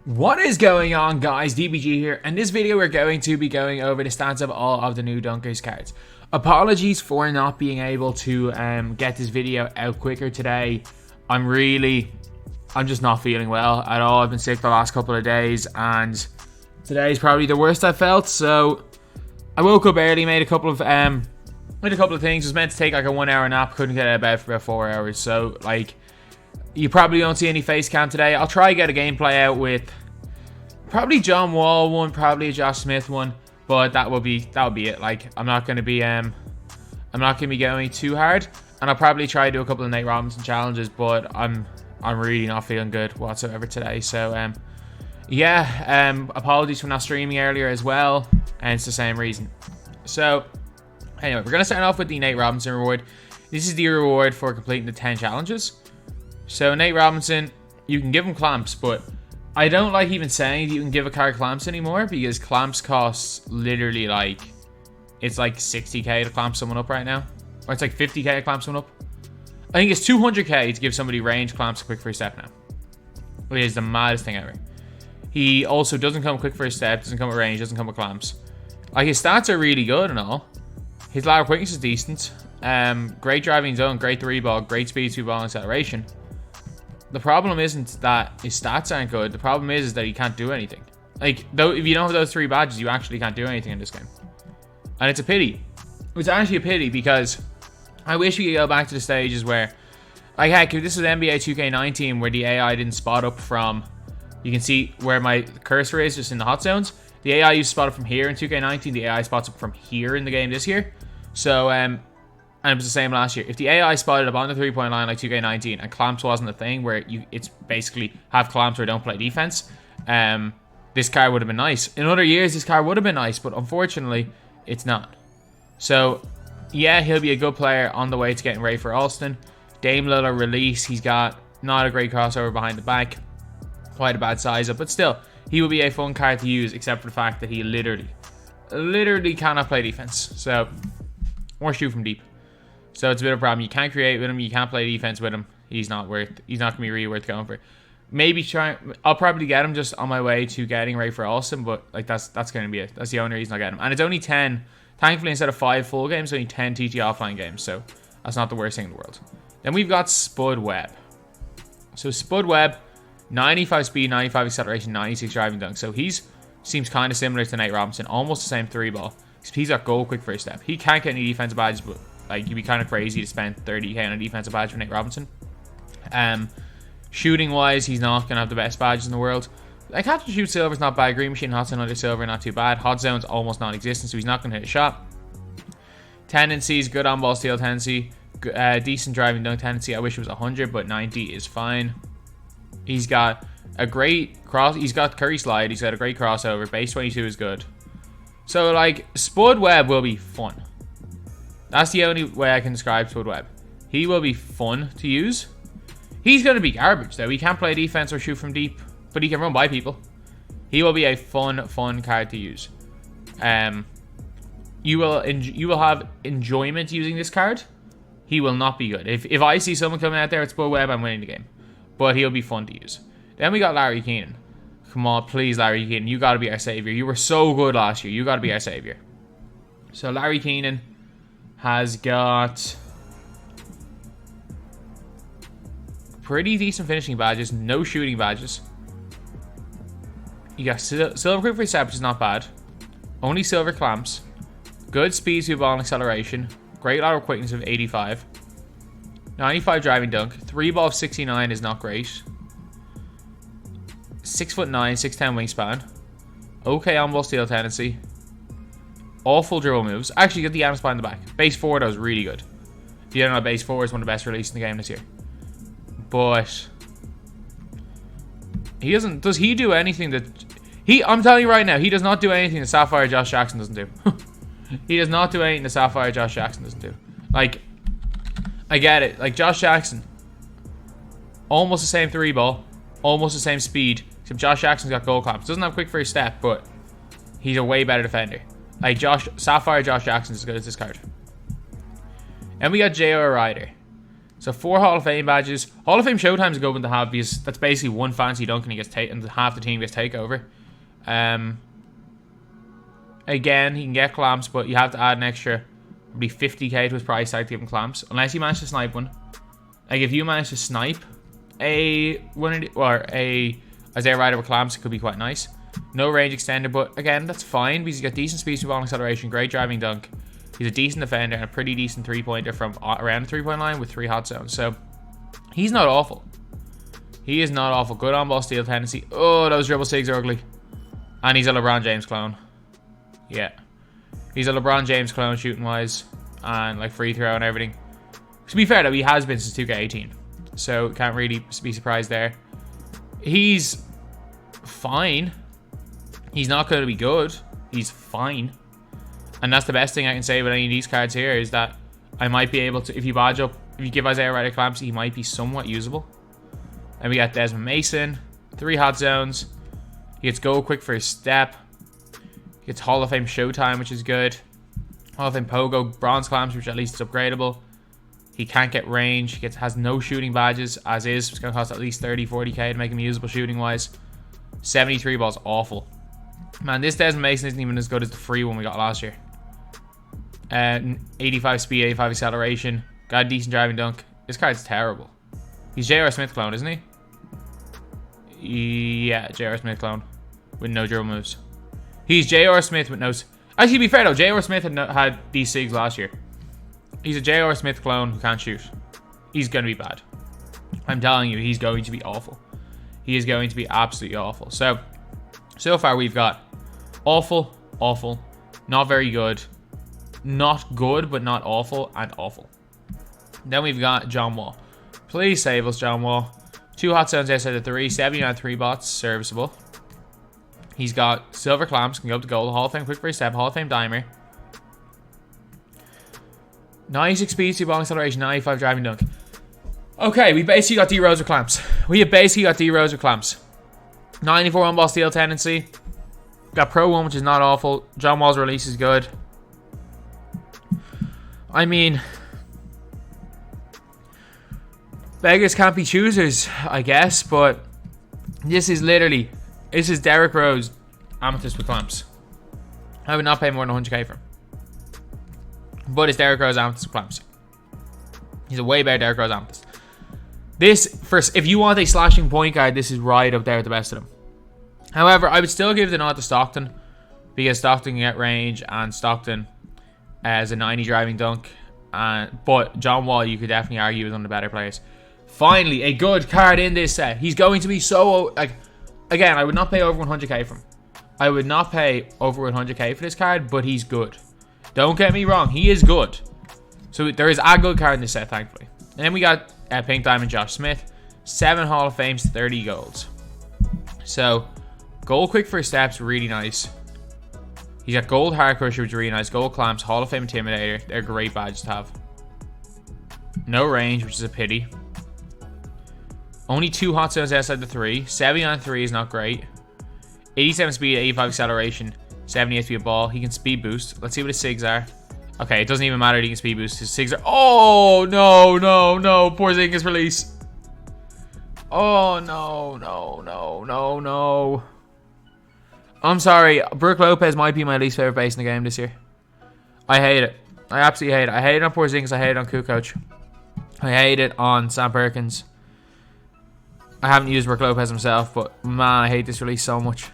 What is going on, guys? DBG here. In this video we're going to be going over the stats of all of the new Dunkers cards. Apologies for not being able to get this video out quicker today. I'm just not feeling well at all. I've been sick the last couple of days and today's probably the worst I've felt. So I woke up early, made a couple of things. Was meant to take like a 1 hour nap, couldn't get out of bed for about 4 hours. So like, you probably don't see any face cam today. I'll try to get a gameplay out with probably John Wall one, probably a Josh Smith one, but that will be it. Like, I'm not gonna be going too hard, and I'll probably try to do a couple of Nate Robinson challenges, but I'm really not feeling good whatsoever today. So apologies for not streaming earlier as well, and it's the same reason. So anyway, we're gonna start off with the Nate Robinson reward. This is the reward for completing the 10 challenges. So Nate Robinson, you can give him clamps, but I don't like even saying that you can give a card clamps anymore, because clamps costs literally like, it's like 60k to clamp someone up right now. Or it's like 50k to clamp someone up. I think it's 200k to give somebody range clamps quick first step now. It is the maddest thing ever. He also doesn't come quick first step, doesn't come with range, doesn't come with clamps. Like, his stats are really good and all. His lateral quickness is decent. Great driving zone, great 3-ball, great speed, 2-ball, and acceleration. The problem isn't that his stats aren't good. The problem is that he can't do anything. Like, though, if you don't have those 3 badges, you actually can't do anything in this game. And it's a pity. It's actually a pity, because I wish we could go back to the stages where, like, heck, if this was NBA 2K19 where the AI didn't spot up from, you can see where my cursor is just in the hot zones. The AI used to spot up from here in 2K19. The AI spots up from here in the game this year. So, and it was the same last year. If the AI spotted up on the 3-point line like 2K19 and clamps wasn't a thing, where it's basically have clamps or don't play defense, this card would have been nice. In other years, this card would have been nice, but unfortunately, it's not. So, yeah, he'll be a good player on the way to getting ready for Alston. Dame Lillard release, he's got not a great crossover behind the back, quite a bad size up, but still, he will be a fun card to use, except for the fact that he literally cannot play defense. So, or shoot from deep. So it's a bit of a problem. You can't create with him. You can't play defense with him. He's not going to be really worth going for. Maybe I'll probably get him just on my way to getting ready for Austin, but like that's going to be it. That's the only reason I get him. And it's only 10. Thankfully, instead of 5 full games, it's only 10 TT offline games. So that's not the worst thing in the world. Then we've got Spud Webb. So Spud Webb, 95 speed, 95 acceleration, 96 driving dunk. So seems kind of similar to Nate Robinson. Almost the same 3-ball. He's got goal quick first step. He can't get any defensive badges, but like, you'd be kind of crazy to spend 30k on a defensive badge for Nate Robinson. Shooting wise, he's not going to have the best badges in the world. Like, Catch and Shoot Silver's not bad. Green Machine, Hot Zone under Silver, not too bad. Hot Zone's almost non-existent, so he's not going to hit a shot. Tendencies, good on-ball steal tendency. Decent driving dunk tendency. I wish it was 100, but 90 is fine. He's got a great he's got Curry slide. He's got a great crossover. Base 22 is good. So, like, Spud Webb will be fun. That's the only way I can describe Spud Webb. He will be fun to use. He's going to be garbage, though. He can't play defense or shoot from deep, but he can run by people. He will be a fun card to use. You will have enjoyment using this card. He will not be good. If I see someone coming out there with Spud Webb, I'm winning the game. But he'll be fun to use. Then we got Larry Kenon. Come on, please, Larry Kenon. You got to be our savior. You were so good last year. You got to be our savior. So Larry Kenon has got pretty decent finishing badges, no shooting badges. You got silver quick free step, which is not bad. Only silver clamps. Good speed, 2-ball, and acceleration. Great lateral quickness of 85. 95 driving dunk. 3-ball of 69 is not great. 6'9", 6'10" wingspan. Okay on-ball steal tendency. Awful dribble moves. Actually, get the amethyst in the back. Base 4, that was really good. If you don't know, base 4 is one of the best releases in the game this year. But he doesn't. Does he do anything that I'm telling you right now, he does not do anything that Sapphire Josh Jackson doesn't do. He does not do anything that Sapphire Josh Jackson doesn't do. Like, I get it. Like, Josh Jackson, almost the same 3-ball, almost the same speed, except Josh Jackson's got goal clamps. Doesn't have quick first step, but he's a way better defender. Like, Sapphire Josh Jackson's as good as this card. And we got J.O. Ryder. So 4 Hall of Fame badges. Hall of Fame Showtime is a good one to have because that's basically one fancy dunk and he gets and half the team gets takeover. Again, he can get clamps, but you have to add an extra probably 50k to his price tag to give him clamps, unless you manage to snipe one. Like if you manage to snipe a Isaiah Ryder with clamps, it could be quite nice. No range extender, but again, that's fine because he's got decent speed, ball acceleration, great driving dunk. He's a decent defender and a pretty decent three-pointer from around the 3-point line with 3 hot zones. So he's not awful. He is not awful. Good on-ball steal tendency. Oh, those dribble sigs are ugly. And he's a LeBron James clone. Yeah. He's a LeBron James clone shooting-wise. And like free throw and everything. To be fair though, he has been since 2K18. So can't really be surprised there. He's fine. He's not going to be good. He's fine. And that's the best thing I can say about any of these cards here is that I might be able to, if you badge up, if you give Isaiah Ryder clamps, he might be somewhat usable. And we got Desmond Mason, 3 hot zones. He gets go quick for his step. He gets Hall of Fame Showtime, which is good. Hall of Fame Pogo, bronze clamps, which at least is upgradable. He can't get range. He has no shooting badges, as is. It's going to cost at least 30, 40k to make him usable shooting-wise. 73 ball's awful. Man, this Desmond Mason isn't even as good as the free one we got last year. 85 speed, 85 acceleration. Got a decent driving dunk. This card's terrible. He's J.R. Smith clone, isn't he? Yeah, J.R. Smith clone. With no dribble moves. He's J.R. Smith with no... Actually, to be fair though, J.R. Smith had these SIGs last year. He's a J.R. Smith clone who can't shoot. He's going to be bad. I'm telling you, he's going to be awful. He is going to be absolutely awful. So far we've got awful, awful, not very good, not good, but not awful, and awful. Then we've got John Wall. Please save us, John Wall. 2 hot zones outside the 3, 79 3 bots, serviceable. He's got silver clamps, can go up to gold, Hall of Fame quick for his step, Hall of Fame dimer. 96 speed, 2 ball acceleration, 95 driving dunk. Okay, we basically got D-Rose with clamps. 94 on-ball steal tendency. Got Pro 1, which is not awful. John Wall's release is good. I mean, beggars can't be choosers, I guess, but this is Derrick Rose amethyst with clamps. I would not pay more than 100k for him. But it's Derrick Rose amethyst with clamps. He's a way better Derrick Rose amethyst. If you want a slashing point guard, this is right up there with the best of them. However, I would still give the nod to Stockton because Stockton can get range and Stockton as a 90 driving dunk. But John Wall, you could definitely argue, is one of the better players. Finally, a good card in this set. He's going to be so... again, I would not pay over 100k for him. I would not pay over 100k for this card, but he's good. Don't get me wrong, he is good. So there is a good card in this set, thankfully. And then we got Pink Diamond Josh Smith. 7 Hall of Fames, 30 golds. So, gold quick for his steps, really nice. He's got gold hard crusher, which is really nice. Gold clamps, Hall of Fame intimidator. They're great badges to have. No range, which is a pity. Only 2 hot zones outside the 3. 70 on 3 is not great. 87 speed, 85 acceleration, 78 speed ball. He can speed boost. Let's see what his SIGs are. Okay, it doesn't even matter that he can speed boost. His SIGs are... Oh, no, no, no. Porzingis release. Oh, no, no, no, no, no. I'm sorry. Brook Lopez might be my least favorite base in the game this year. I hate it. I absolutely hate it. I hate it on Porzingis. I hate it on Kukoc. I hate it on Sam Perkins. I haven't used Brook Lopez himself, but man, I hate this release so much.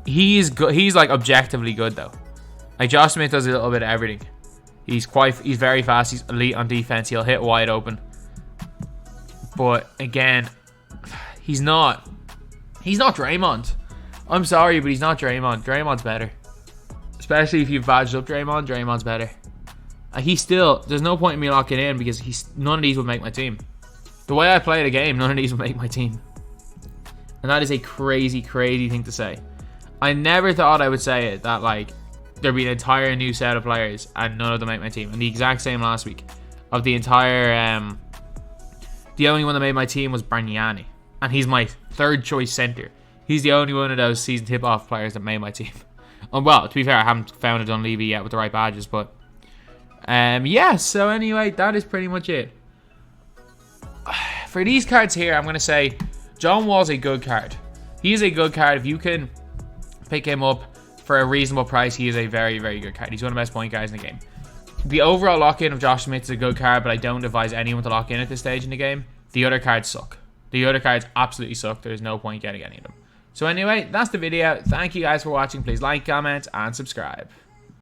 He's good. He's like objectively good though. Like Josh Smith does a little bit of everything. He's very fast. He's elite on defense. He'll hit wide open. But again, he's not Draymond. I'm sorry, but he's not Draymond. Draymond's better. Especially if you've badged up Draymond. Draymond's better. There's no point in me locking in because none of these would make my team. The way I play the game, none of these would make my team. And that is a crazy, crazy thing to say. I never thought I would say it, that like there'd be an entire new set of players and none of them make my team. And the exact same last week. Of the entire the only one that made my team was Bargnani. And he's my third choice center. He's the only one of those season tip-off players that made my team. Well, to be fair, I haven't found a Dunleavy yet with the right badges, but Yeah, so anyway, that is pretty much it. For these cards here, I'm going to say John Wall's a good card. He is a good card. If you can pick him up for a reasonable price, he is a very, very good card. He's one of the best point guards in the game. The overall lock-in of Josh Smith is a good card, but I don't advise anyone to lock in at this stage in the game. The other cards suck. The other cards absolutely suck. There's no point getting any of them. So anyway, that's the video. Thank you guys for watching. Please like, comment, and subscribe.